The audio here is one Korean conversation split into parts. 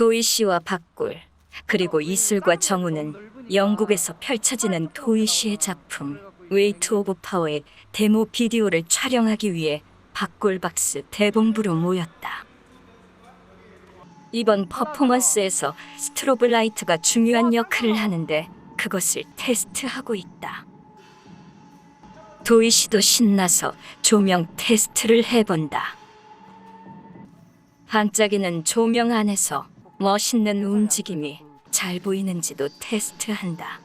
도희 씨와 박골, 그리고 이슬과 정우는 영국에서 펼쳐지는 도희 씨의 작품 웨이트 오브 파워의 데모 비디오를 촬영하기 위해 박골박스 대본부로 모였다. 이번 퍼포먼스에서 스트로브 라이트가 중요한 역할을 하는데 그것을 테스트하고 있다. 도희 씨도 신나서 조명 테스트를 해본다. 반짝이는 조명 안에서 멋있는 움직임이 잘 보이는지도 테스트한다.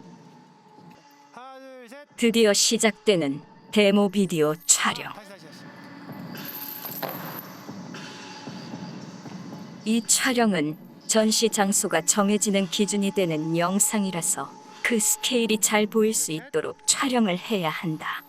드디어 시작되는 데모 비디오 촬영. 이 촬영은 전시 장소가 정해지는 기준이 되는 영상이라서 그 스케일이 잘 보일 수 있도록 촬영을 해야 한다.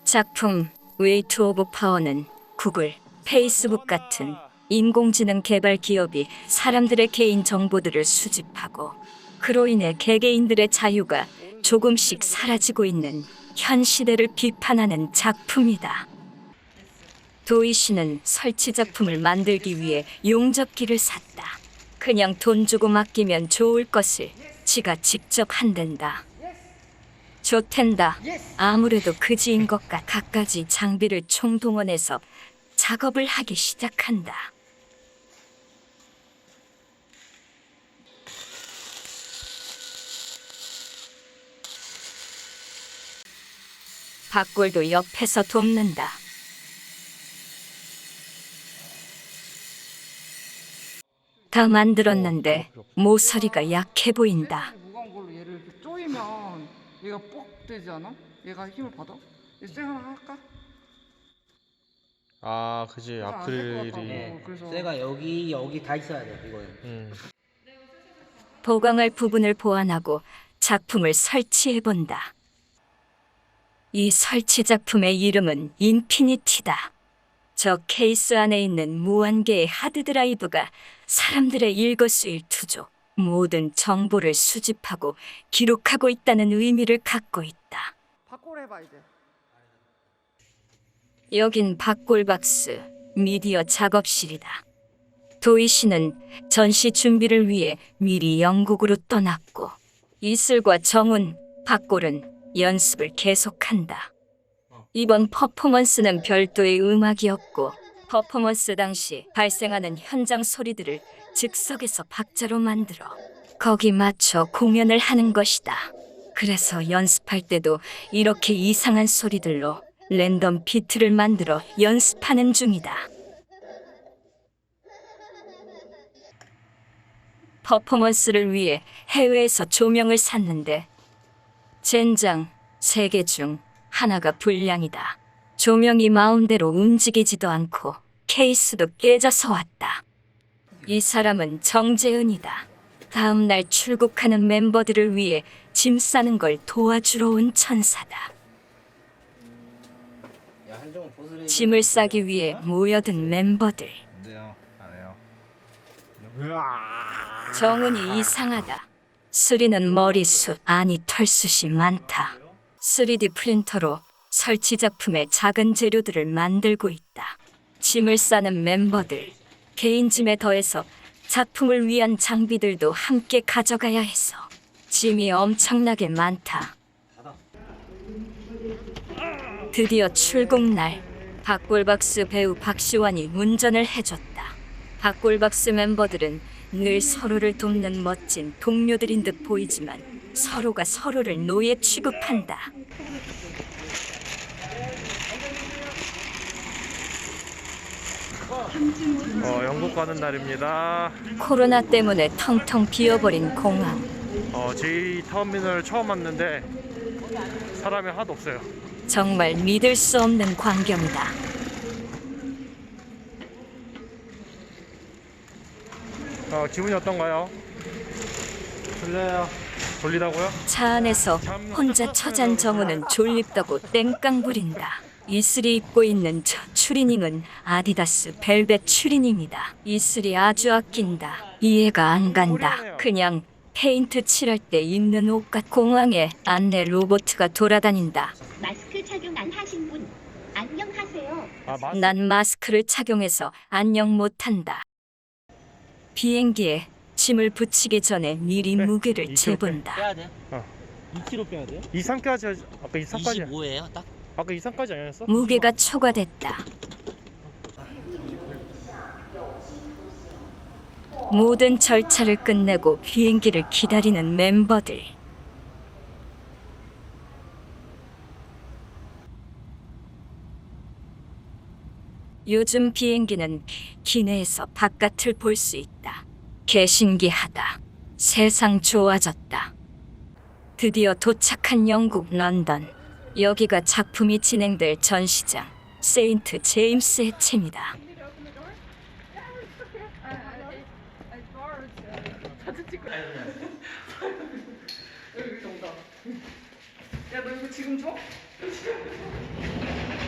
작품 웨이트 오브 파워는 구글, 페이스북 같은 인공지능 개발 기업이 사람들의 개인 정보들을 수집하고 그로 인해 개개인들의 자유가 조금씩 사라지고 있는 현 시대를 비판하는 작품이다. 도희 씨는 설치 작품을 만들기 위해 용접기를 샀다. 그냥 돈 주고 맡기면 좋을 것을 지가 직접 한댄다. 좋텐다. 아무래도 그지인 것 같아 갖가지 장비를 총동원해서 작업을 하기 시작한다. 박골도 옆에서 돕는다. 다 만들었는데 모서리가 약해 보인다. 무거운 걸로 얘를 이렇게 조이면 얘가 뻑 되지 않아? 얘가 힘을 받아? 쌩 하나 할까? 아, 그지. 안 될 것 아크릴이. 같다고. 네, 그래서 쇠가 여기 다 있어야 돼 이거는. 보강할 부분을 보완하고 작품을 설치해 본다. 이 설치 작품의 이름은 인피니티다. 저 케이스 안에 있는 무한개의 하드드라이브가 사람들의 일거수일투족, 모든 정보를 수집하고 기록하고 있다는 의미를 갖고 있다. 바꿔 해봐 이제. 여긴 박골박스 미디어 작업실이다. 도희 씨는 전시 준비를 위해 미리 영국으로 떠났고 이슬과 정훈, 박골은 연습을 계속한다. 이번 퍼포먼스는 별도의 음악이었고 퍼포먼스 당시 발생하는 현장 소리들을 즉석에서 박자로 만들어 거기 맞춰 공연을 하는 것이다. 그래서 연습할 때도 이렇게 이상한 소리들로 랜덤 비트를 만들어 연습하는 중이다. 퍼포먼스를 위해 해외에서 조명을 샀는데 젠장 3개 중 하나가 불량이다. 조명이 마음대로 움직이지도 않고 케이스도 깨져서 왔다. 이 사람은 정재은이다. 다음 날 출국하는 멤버들을 위해 짐 싸는 걸 도와주러 온 천사다. 야, 한정은 보스를 짐을 싸기 위해 모여든 멤버들. 안돼요. 안 해요. 정은이 이상하다. 수리는 머리숱, 아니 털숱이 많다. 3D 프린터로 설치 작품의 작은 재료들을 만들고 있다. 짐을 싸는 멤버들, 개인 짐에 더해서 작품을 위한 장비들도 함께 가져가야 해서 짐이 엄청나게 많다. 드디어 출국 날, 박골박스 배우 박시환이 운전을 해줬다. 박골박스 멤버들은 늘 서로를 돕는 멋진 동료들인 듯 보이지만 서로가 서로를 노예 취급한다. 영국 가는 날입니다. 코로나 때문에 텅텅 비어버린 공항. J터미널 처음 왔는데 사람이 하나도 없어요. 정말 믿을 수 없는 광경이다. 기분이 어떤가요? 졸려요. 졸리다고요? 차 안에서 혼자 처잔 정우는 졸립다고 땡깡 부린다. 이슬이 입고 있는 저 추리닝은 아디다스 벨벳 추리닝이다. 이슬이 아주 아낀다. 이해가 안 간다. 그냥 페인트 칠할 때 입는 옷 같. 공항에 안내 로봇가 돌아다닌다. 마스크 착용 안 하신 분 안녕하세요. 난 마스크를 착용해서 안녕 못한다. 비행기에 짐을 붙이기 전에 미리 네, 무게를 이쪽으로 재본다. 빼야 돼. 어. 2kg 빼야 돼요? 2, 3까지 아까 2, 3까지 25예요, 딱. 아까 2, 3까지 아니었어? 무게가 초과됐다. 모든 절차를 끝내고 비행기를 기다리는 멤버들. 요즘 비행기는 기내에서 바깥을 볼 수 있다. 개신기하다. 세상 좋아졌다. 드디어 도착한 영국 런던. 여기가 작품이 진행될 전시장 세인트 제임스 해체입니다. 야, 너 이거 지금 줘?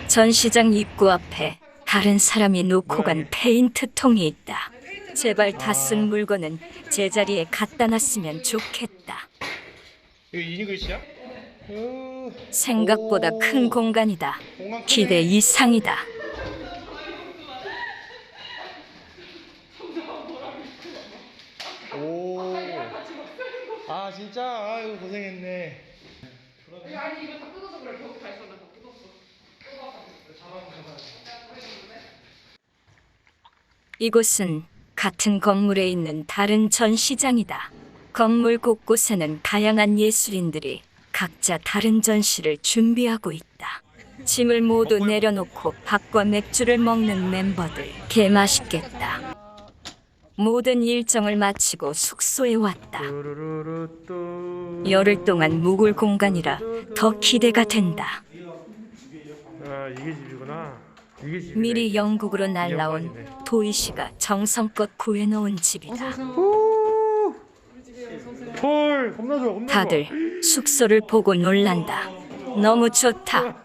전시장 입구 앞에 다른 사람이 놓고 간 뭐야, 페인트 통이 있다. 제발 다 쓴 물건은 제자리에 갖다 놨으면 좋겠다. 이거 이니글씨야? 생각보다 큰 공간이다. 기대 이상이다. 오. 아 진짜? 아이고 고생했네. 아니, 이거 다 뜯어서 그래. 벽 다 있었는데 다 뜯었어. 이곳은 같은 건물에 있는 다른 전시장이다. 건물 곳곳에는 다양한 예술인들이 각자 다른 전시를 준비하고 있다. 짐을 모두 내려놓고 밥과 맥주를 먹는 멤버들. 개맛있겠다. 모든 일정을 마치고 숙소에 왔다. 뚜루루루뚜. 열흘 동안 묵을 공간이라 더 기대가 된다. 아 이게 집이구나. 이게 집이네. 미리 영국으로 날라온 영광이네. 도희 씨가 정성껏 구해놓은 집이다. 헐 겁나 좋아 겁나 다들 숙소를 보고 놀란다. 너무 좋다.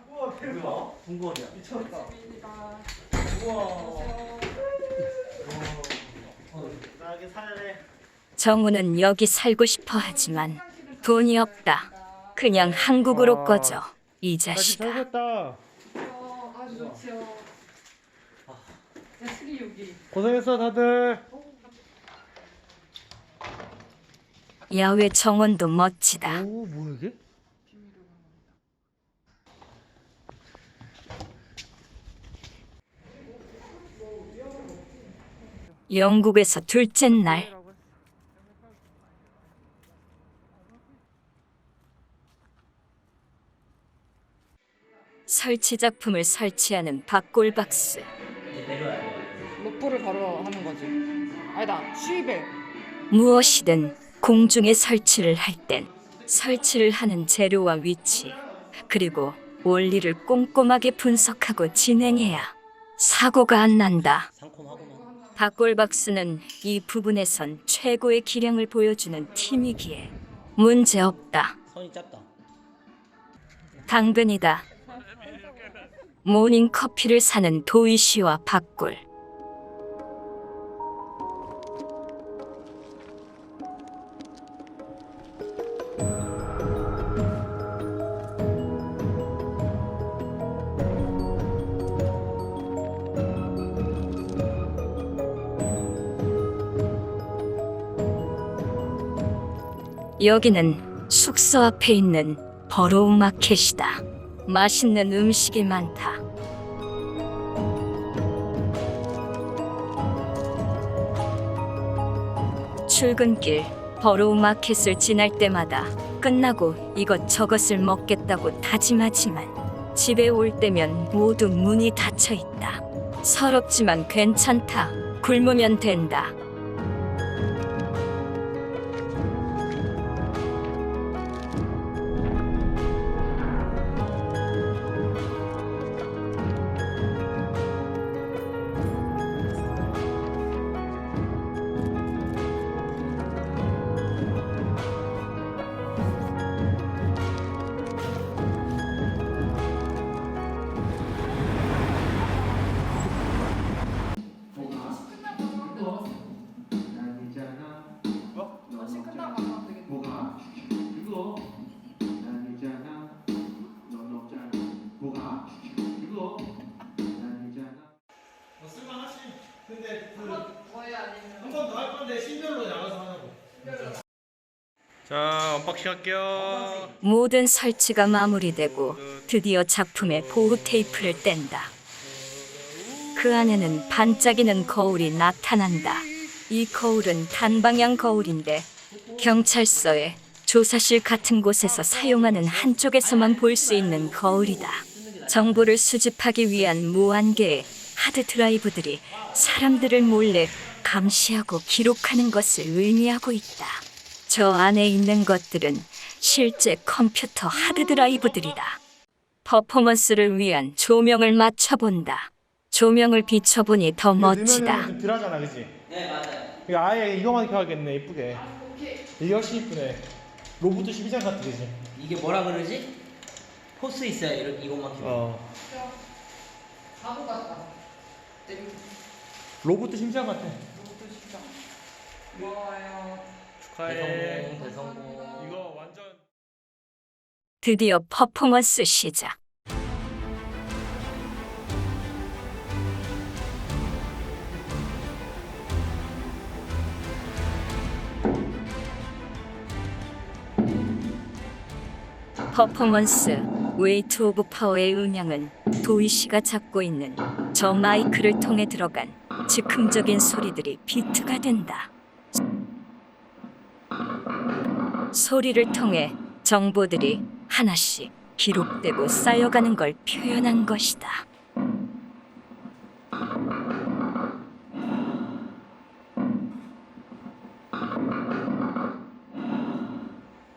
정우는 여기 살고 싶어 하지만 돈이 없다. 그냥 한국으로 꺼져. 이 다시 자식아. 잘했다. 아주 좋지요. 야, 수리 여기. 고생했어 다들. 야외 정원도 멋지다. 오 뭐야 이게? 영국에서 둘째 날. 설치 작품을 설치하는 박골박스. 로프를 바로 하는 거지. 아니다, 수입에. 무엇이든 공중에 설치를 할 땐 설치를 하는 재료와 위치, 그리고 원리를 꼼꼼하게 분석하고 진행해야 사고가 안 난다. 상콤하구만. 박골박스는 이 부분에선 최고의 기량을 보여주는 팀이기에 문제 없다. 선이 짧다. 당근이다. 모닝 커피를 사는 도희 씨와 박골. 여기는 숙소 앞에 있는 버로우 마켓이다. 맛있는 음식이 많다. 출근길 버로우 마켓을 지날 때마다 끝나고 이것저것을 먹겠다고 다짐하지만 집에 올 때면 모두 문이 닫혀 있다. 서럽지만 괜찮다. 굶으면 된다. 죄송한데 신별로 나가서 하자고. 자, 언박싱 할게요. 모든 설치가 마무리되고 드디어 작품의 보호 테이프를 뗀다. 그 안에는 반짝이는 거울이 나타난다. 이 거울은 단방향 거울인데 경찰서에 조사실 같은 곳에서 사용하는 한쪽에서만 볼 수 있는 거울이다. 정보를 수집하기 위한 무한개의 하드 드라이브들이 사람들을 몰래 감시하고 기록하는 것을 의미하고 있다. 저 안에 있는 것들은 실제 컴퓨터 하드 드라이브들이다. 퍼포먼스를 위한 조명을 맞춰본다. 조명을 비춰보니 더 멋지다. 좀 덜하잖아, 그지? 네, 맞아요. 이거 아예 이거만 켜야겠네, 이쁘게. 이게 훨씬 이쁘네. 로봇 12장 같아, 그지? 이게 뭐라 그러지? 포스 있어요. 이것만 키워. 바보 같다. 로봇 12장 같아. 고마워요. 축하해. 대성공. 이거 완전. 드디어 퍼포먼스 시작. 퍼포먼스 웨이트 오브 파워의 음향은 도희 씨가 잡고 있는 저 마이크를 통해 들어간 즉흥적인 소리들이 비트가 된다. 소리를 통해 정보들이 하나씩 기록되고 쌓여가는 걸 표현한 것이다.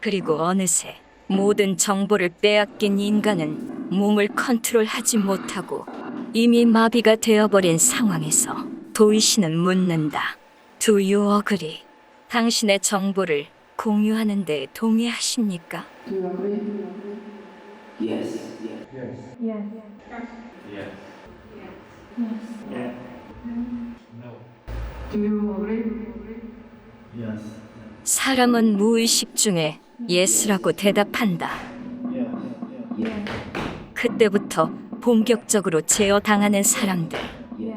그리고 어느새 모든 정보를 빼앗긴 인간은 몸을 컨트롤하지 못하고 이미 마비가 되어버린 상황에서 도희 씨는 묻는다. Do you agree? 당신의 정보를 공유하는 데 동의하십니까? 사람은 무의식 중에 예스라고 대답한다. 그때부터 본격적으로 제어당하는 사람들.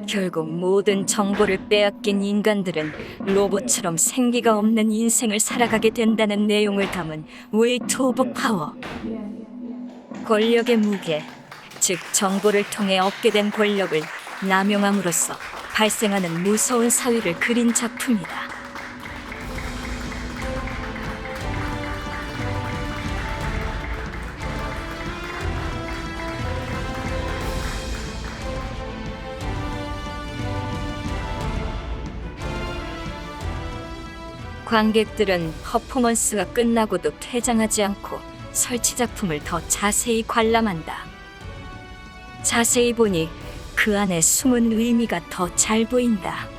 결국 모든 정보를 빼앗긴 인간들은 로봇처럼 생기가 없는 인생을 살아가게 된다는 내용을 담은 웨이트 오브 파워. 권력의 무게, 즉 정보를 통해 얻게 된 권력을 남용함으로써 발생하는 무서운 사회를 그린 작품이다. 관객들은 퍼포먼스가 끝나고도 퇴장하지 않고 설치 작품을 더 자세히 관람한다. 자세히 보니 그 안에 숨은 의미가 더 잘 보인다.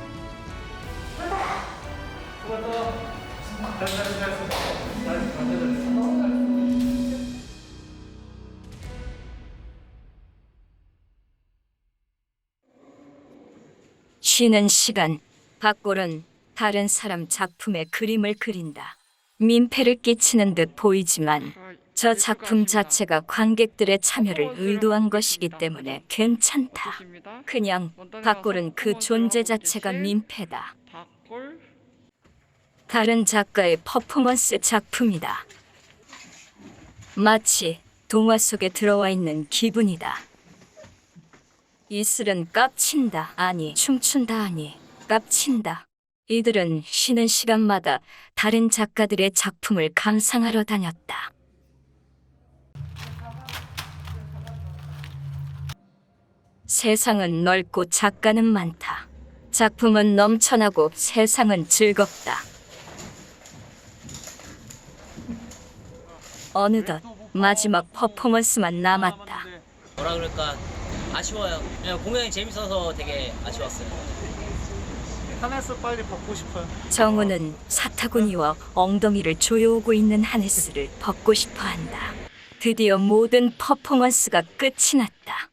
쉬는 시간, 박골은 다른 사람 작품의 그림을 그린다. 민폐를 끼치는 듯 보이지만 저 작품 자체가 관객들의 참여를 의도한 것이기 때문에 괜찮다. 그냥 박골은 그 존재 자체가 민폐다. 박골? 다른 작가의 퍼포먼스 작품이다. 마치 동화 속에 들어와 있는 기분이다. 이슬은 깝친다 아니 춤춘다 아니 깝친다. 이들은 쉬는 시간마다 다른 작가들의 작품을 감상하러 다녔다. 세상은 넓고 작가는 많다. 작품은 넘쳐나고 세상은 즐겁다. 어느덧 마지막 퍼포먼스만 남았다. 뭐라 그럴까 아쉬워요. 그냥 공연이 재밌어서 되게 아쉬웠어요. 하네스 빨리 벗고 싶어요. 정우는 사타구니와 엉덩이를 조여오고 있는 하네스를 벗고 싶어 한다. 드디어 모든 퍼포먼스가 끝이 났다.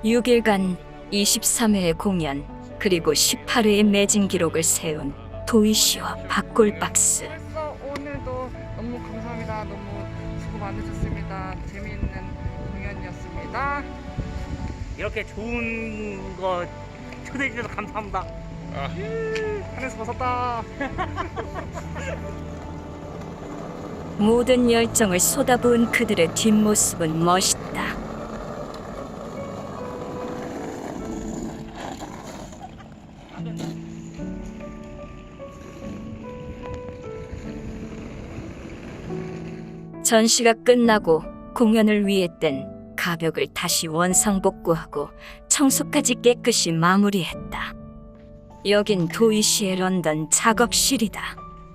6일간 23회의 공연, 그리고 18회의 매진 기록을 세운 도희 씨와 박골박스. 그래서 오늘도 너무 감사합니다. 너무 수고 많으셨습니다. 재미있는 공연이었습니다. 이렇게 좋은 거 초대해 주셔서 감사합니다. 하늘에서 벗었다. 모든 열정을 쏟아부은 그들의 뒷모습은 멋있다. 전시가 끝나고 공연을 위해 뗀 가벽을 다시 원상복구하고 청소까지 깨끗이 마무리했다. 여긴 도이시의 런던 작업실이다.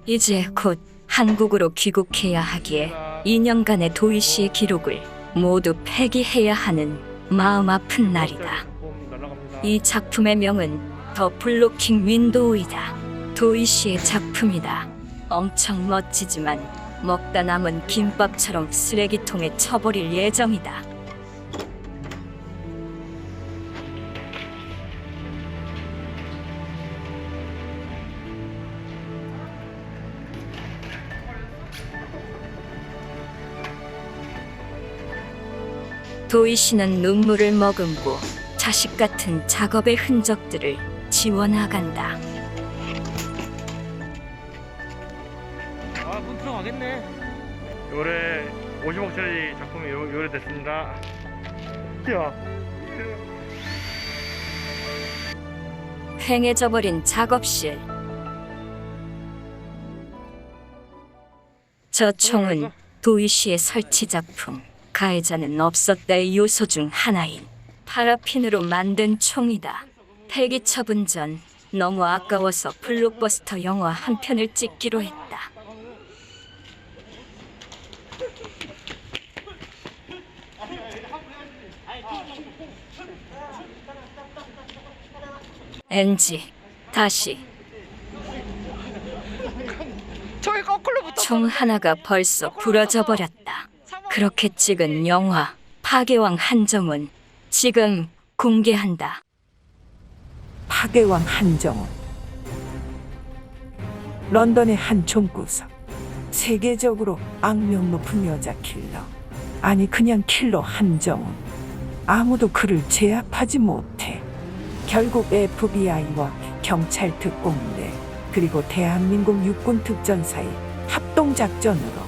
이제 곧 한국으로 귀국해야 하기에 2년간의 도이시의 기록을 모두 폐기해야 하는 마음 아픈 날이다. 이 작품의 명은 더 블로킹 윈도우이다. 도이시의 작품이다. 엄청 멋지지만 먹다 남은 김밥처럼 쓰레기통에 쳐버릴 예정이다. 도희 씨는 눈물을 머금고 자식 같은 작업의 흔적들을 지워나간다. 문 들어가겠네. 올해 50억짜리 작품이 요래됐습니다. 야, 휑해져 버린 작업실. 저 총은 도희 씨의 설치 작품. 가해자는 없었다의 요소 중 하나인 파라핀으로 만든 총이다. 폐기 처분 전 너무 아까워서 블록버스터 영화 한 편을 찍기로 했다. NG 다시. 저기 거꾸로 붙어. 총 하나가 벌써 부러져 버렸다. 그렇게 찍은 영화 파괴왕 한정은 지금 공개한다. 파괴왕 한정훈. 런던의 한 총구석. 세계적으로 악명 높은 여자 킬러. 아니 그냥 킬러 한정훈. 아무도 그를 제압하지 못해. 결국 FBI와 경찰 특공대 그리고 대한민국 육군 특전사의 합동작전으로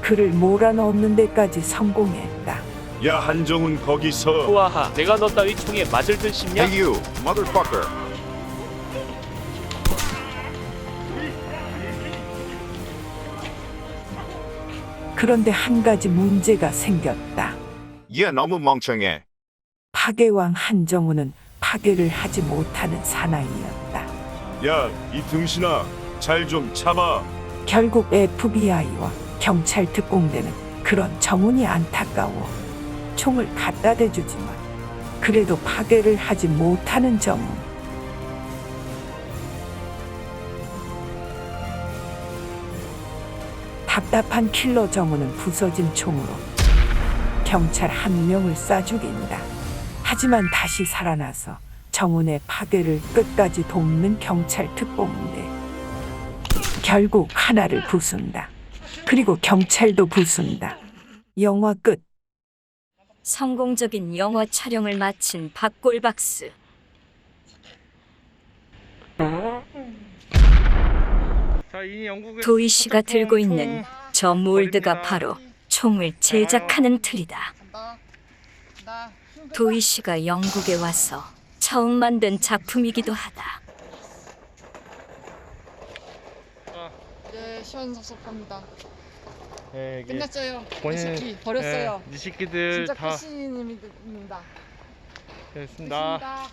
그를 몰아넣는 데까지 성공했다. 야 한정훈 거기서 우아하, 내가 너 따위 총에 맞을 듯 싶냐? Hey you, motherfucker. 그런데 한 가지 문제가 생겼다. 얘 너무 멍청해. 파괴왕 한정훈은 파괴를 하지 못하는 사나이였다. 야 이 등신아 잘 좀 참아. 결국 FBI와 경찰 특공대는 그런 정훈이 안타까워 총을 갖다 대주지만 그래도 파괴를 하지 못하는 정훈. 답답한 킬러 정훈은 부서진 총으로 경찰 한 명을 쏴 죽인다. 하지만 다시 살아나서 정훈의 파괴를 끝까지 돕는 경찰 특공대. 결국 하나를 부순다. 그리고 경찰도 부순다. 영화 끝. 성공적인 영화 촬영을 마친 박골박스. 자, 이 영국의 도희 씨가 들고 있는 저 몰드가 버립니다. 바로 총을 제작하는 틀이다. 간다. 간다. 도희 씨가 영국에 와서 처음 만든 작품이기도 하다. 이제 시원섭섭합니다. 예, 이게 끝났어요. 본인- 시키 버렸어요. 이 새끼들 진짜 다 끝신입니다. 됐습니다. 끝입니다.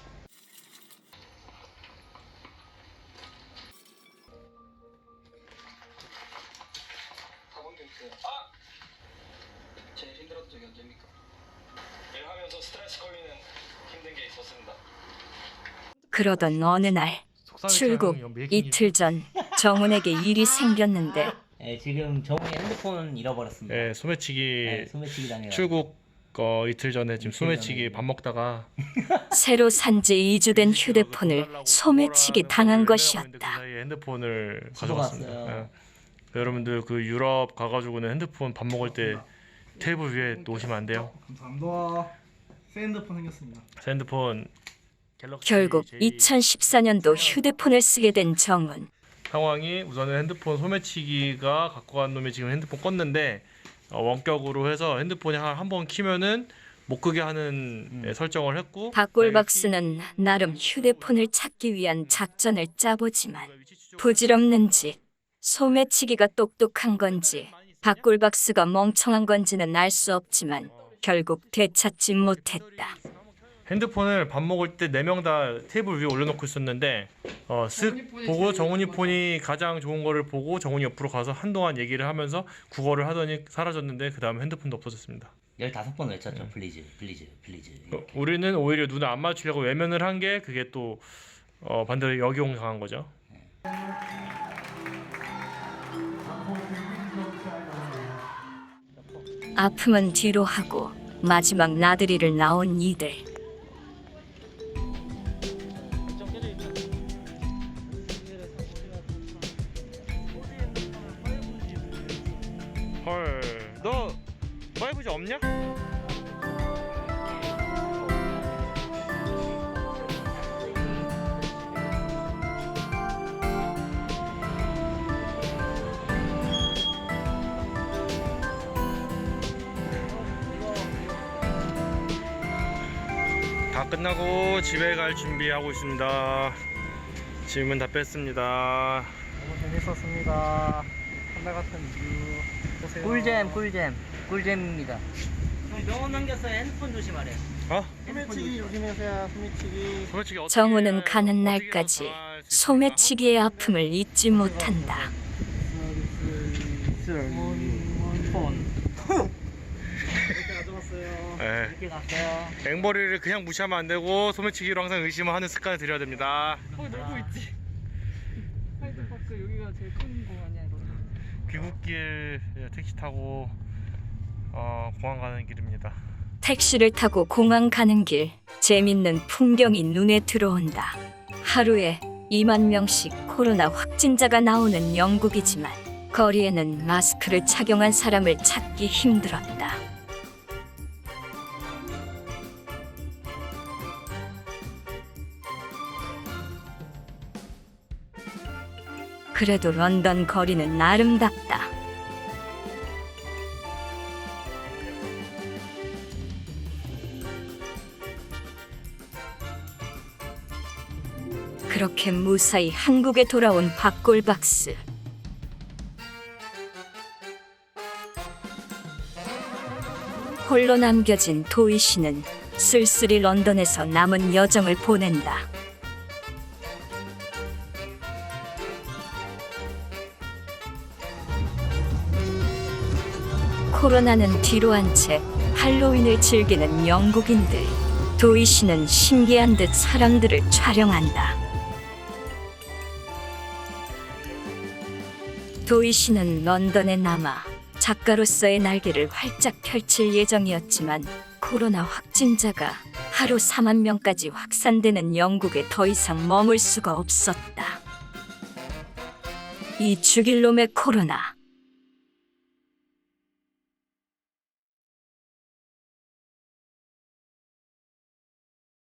제일 힘들었던 적이 언제입니까? 일하면서 스트레스 걸리는 힘든 게 있었습니다. 그러던 어느 날 출국 이틀 전 정훈에게 일이 생겼는데 네, 지금 정훈이 핸드폰 잃어버렸습니다. 예, 소매치기 네, 소매치기 당해. 출국 이틀 전에 지금 이틀 소매치기 전에. 밥 먹다가 새로 산지 2주 된 휴대폰을 소매치기 당한 그 것이었다. 사이에 핸드폰을 가져갔어요. 가져갔습니다. 예. 여러분들 그 유럽 가가지고는 핸드폰 밥 먹을 때 테이블 위에 놓으시면 안 돼요. 감사합니다. 새 핸드폰 생겼습니다. 새 핸드폰 갤럭시 결국 J 2014년도 휴대폰을 쓰게 된 정훈. 상황이 우선은 핸드폰 소매치기가 갖고 간 놈이 지금 핸드폰 껐는데 원격으로 해서 핸드폰이 한 번 키면은 못 끄게 하는 설정을 했고 박골박스는 나름 휴대폰을 찾기 위한 작전을 짜보지만 부질없는지 소매치기가 똑똑한 건지 박골박스가 멍청한 건지는 알 수 없지만 결국 되찾지 못했다. 핸드폰을 밥 먹을 때 4명 다 테이블 위에 올려놓고 있었는데 쓱 보고 정훈이 폰이 가장 좋은 거를 보고 정훈이 옆으로 가서 한동안 얘기를 하면서 국어를 하더니 사라졌는데 그 다음에 핸드폰도 없어졌습니다. 15번 외쳤죠. 플리즈, 플리즈, 플리즈. 우리는 오히려 눈을 안 맞추려고 외면을 한 게 그게 또 반대로 역이용 당한 거죠. 아픔은 뒤로 하고 마지막 나들이를 나온 이들. 헐, 너 5G 없냐? 다 끝나고 집에 갈 준비하고 있습니다. 짐은 다 뺐습니다. 너무 재밌었습니다. 한달 같은 뷰. 보세요. 꿀잼입니다. 명언 남겼어요. 핸드폰 조심하래. 소매치기 조심하세요. 소매치기. 소매치기 어떻게 정우는 가는 날까지 소매치기의 아픔을 잊지 못한다. 이렇게 가져왔어요. 네. 이렇게 갔어요. 앵벌이를 그냥 무시하면 안 되고 소매치기로 항상 의심을 하는 습관을 들여야 됩니다. 거기 놀고 있지. 하이드파크 여기가 제일 큰 공간이야 이거. 귀국길 택시 타고 공항 가는 길입니다. 택시를 타고 공항 가는 길, 재밌는 풍경이 눈에 들어온다. 하루에 2만 명씩 코로나 확진자가 나오는 영국이지만 거리에는 마스크를 착용한 사람을 찾기 힘들었다. 그래도 런던 거리는 아름답다. 그렇게 무사히 한국에 돌아온 박골박스. 홀로 남겨진 도희 씨는 쓸쓸히 런던에서 남은 여정을 보낸다. 코로나는 뒤로 한 채 할로윈을 즐기는 영국인들. 도희 씨는 신기한 듯 사람들을 촬영한다. 도희 씨는 런던에 남아 작가로서의 날개를 활짝 펼칠 예정이었지만 코로나 확진자가 하루 4만 명까지 확산되는 영국에 더 이상 머물 수가 없었다. 이 죽일 놈의 코로나.